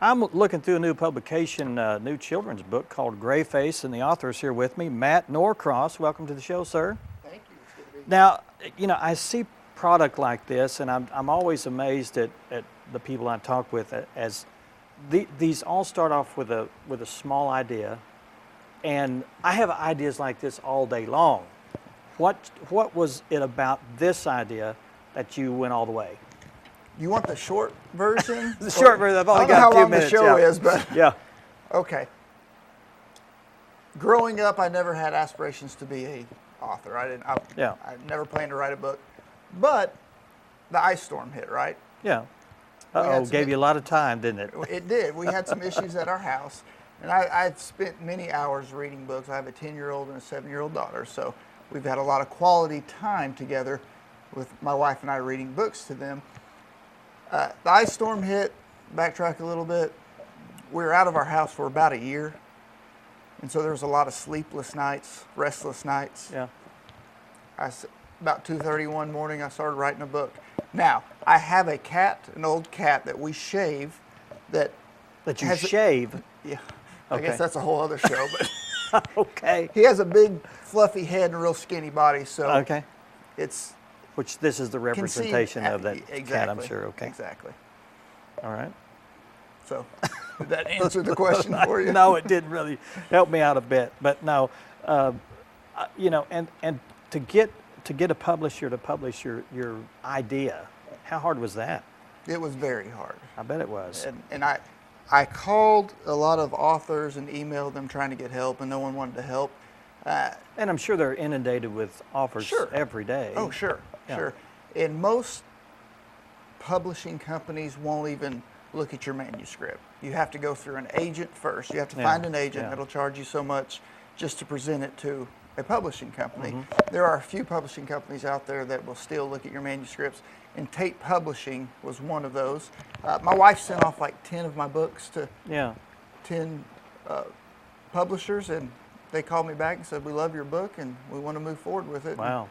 I'm looking through a new publication, new children's book called Grayface, and the author is here with me, Matt Norcross. Welcome to the show, sir. Thank you. It's good to be here. Now, you know, I see product like this, and I'm always amazed at the people I talk with as these all start off with a small idea, and I have ideas like this all day long. What was it about this idea that you went all the way? You want the short version? The short version. I've only I don't know got a how few long minutes. the show is, but yeah. Okay. Growing up, I never had aspirations to be an author. I never planned to write a book, but the ice storm hit, right? Yeah. Gave you a lot of time, didn't it? It did. We had some issues at our house, and I've spent many hours reading books. I have a 10-year-old and a 7-year-old daughter, so we've had a lot of quality time together with my wife and I reading books to them. The ice storm hit, backtrack a little bit. We were out of our house for about a year, and so there was a lot of sleepless nights, restless nights. Yeah. About 2:30 one morning, I started writing a book. Now, I have a cat, an old cat that we shave that you shave? Yeah. Okay. I guess that's a whole other show, but okay. he has a big, fluffy head and a real skinny body, so okay. It's which this is the representation of that exactly, cat, I'm sure. Okay. Exactly. All right. So, did that answer the question for you? No, it didn't really help me out a bit. But no, you know, and to get a publisher to publish your idea, how hard was that? It was very hard. I bet it was. And I called a lot of authors and emailed them trying to get help, and no one wanted to help. And I'm sure they're inundated with offers every day. Oh, sure, sure. And most publishing companies won't even look at your manuscript. You have to go through an agent first. You have to find an agent that'll charge you so much just to present it to a publishing company. Mm-hmm. There are a few publishing companies out there that will still look at your manuscripts, and Tate Publishing was one of those. My wife sent off like 10 of my books to 10 publishers, and they called me back and said, "We love your book and we want to move forward with it." Wow.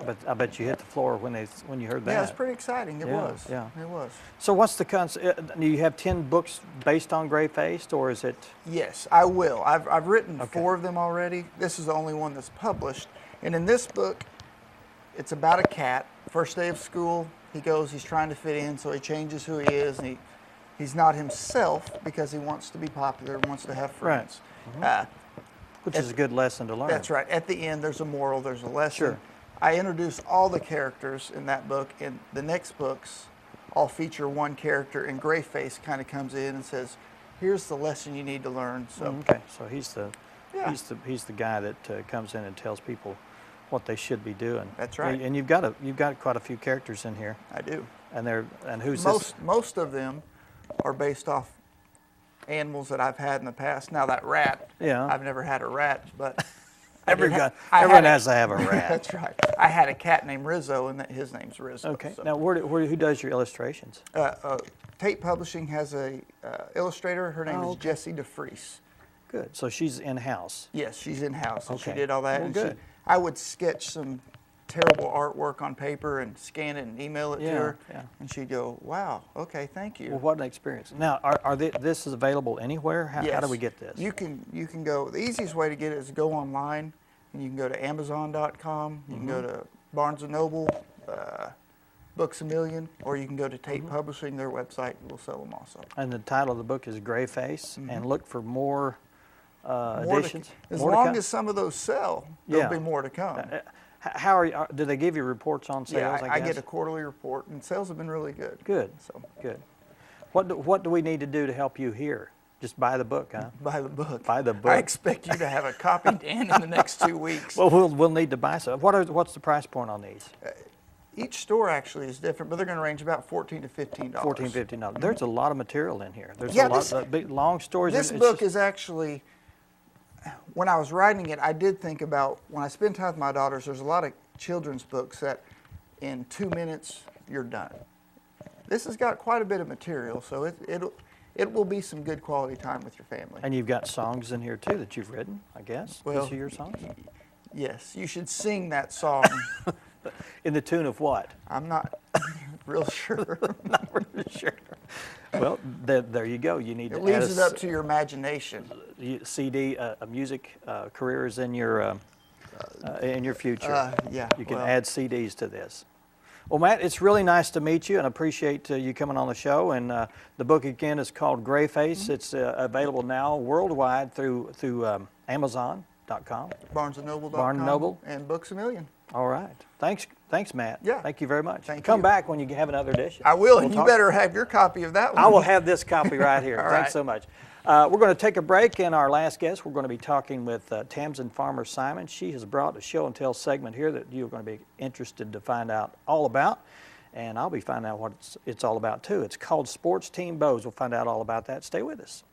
But I bet you hit the floor when you heard that. Yeah, it's pretty exciting. It was. Yeah. It was. So what's the concept? Do you have 10 books based on Grayface, or is it? Yes, I will. I've written 4 of them already. This is the only one that's published. And in this book, it's about a cat. First day of school, he's trying to fit in, so he changes who he is, and he's not himself because he wants to be popular, wants to have friends. Right. Which is a good lesson to learn. That's right. At the end, there's a moral, there's a lesson. Sure. I introduce all the characters in that book, and the next books all feature one character, and Grayface kind of comes in and says, "Here's the lesson you need to learn." So okay, so he's the guy that comes in and tells people what they should be doing. That's right. And you've got quite a few characters in here. I do. And who's most of them are based off animals that I've had in the past. Now that rat, I've never had a rat, but everyone has to have a rat. That's right. I had a cat named Rizzo, and his name's Rizzo. Okay. So. Now, who does your illustrations? Tate Publishing has a illustrator. Her name is Jessie DeFries. Good. So she's in-house. Yes, she's in-house. And Okay. she did all that. Well, and good. I would sketch some terrible artwork on paper and scan it and email it to her. Yeah. And she'd go, "Wow, okay, thank you." Well, what an experience. Now, this is available anywhere? How do we get this? You can go, the easiest way to get it is go online, and you can go to Amazon.com, you can go to Barnes & Noble, Books A Million, or you can go to Tate Publishing, their website will sell them also. And the title of the book is Grayface, and look for more editions. As long as some of those sell, there'll be more to come. How are you? Do they give you reports on sales? I get a quarterly report, and sales have been really good. Good. So good. What do we need to do to help you here? Just buy the book, huh? Buy the book. Buy the book. I expect you to have a copy in the next 2 weeks. Well, we'll need to buy some. What's the price point on these? Each store actually is different, but they're going to range about $14 to $15. $14, $15. There's a lot of material in here. There's a lot of big, long stories. This book is actually, when I was writing it, I did think about, when I spend time with my daughters, there's a lot of children's books that in 2 minutes you're done. This has got quite a bit of material, so it will be some good quality time with your family. And you've got songs in here too that you've written, I guess. Well, these are your songs? Yes, you should sing that song. In the tune of what? I'm not real sure. Not really sure. Well, there you go. You need It to leaves add it up to your imagination. CD, a music career is in your future. Yeah. You can well, add CDs to this. Well, Matt, it's really nice to meet you, and appreciate you coming on the show. And the book again is called Grayface. It's available now worldwide through Amazon.com. BarnesandNoble.com. Barnes and Noble. And Books A Million. All right. Thanks, Matt. Yeah. Thank you very much. Thank Come you. back when you have another edition. I will, We'll and you talk. better have your copy of that one. I will have this copy right here. All Thanks right. so much. We're going to take a break, and our last guest, we're going to be talking with Tamsin Farmer Simon. She has brought a show and tell segment here that you're going to be interested to find out all about, and I'll be finding out what it's all about too. It's called Sports Team Bows. We'll find out all about that. Stay with us.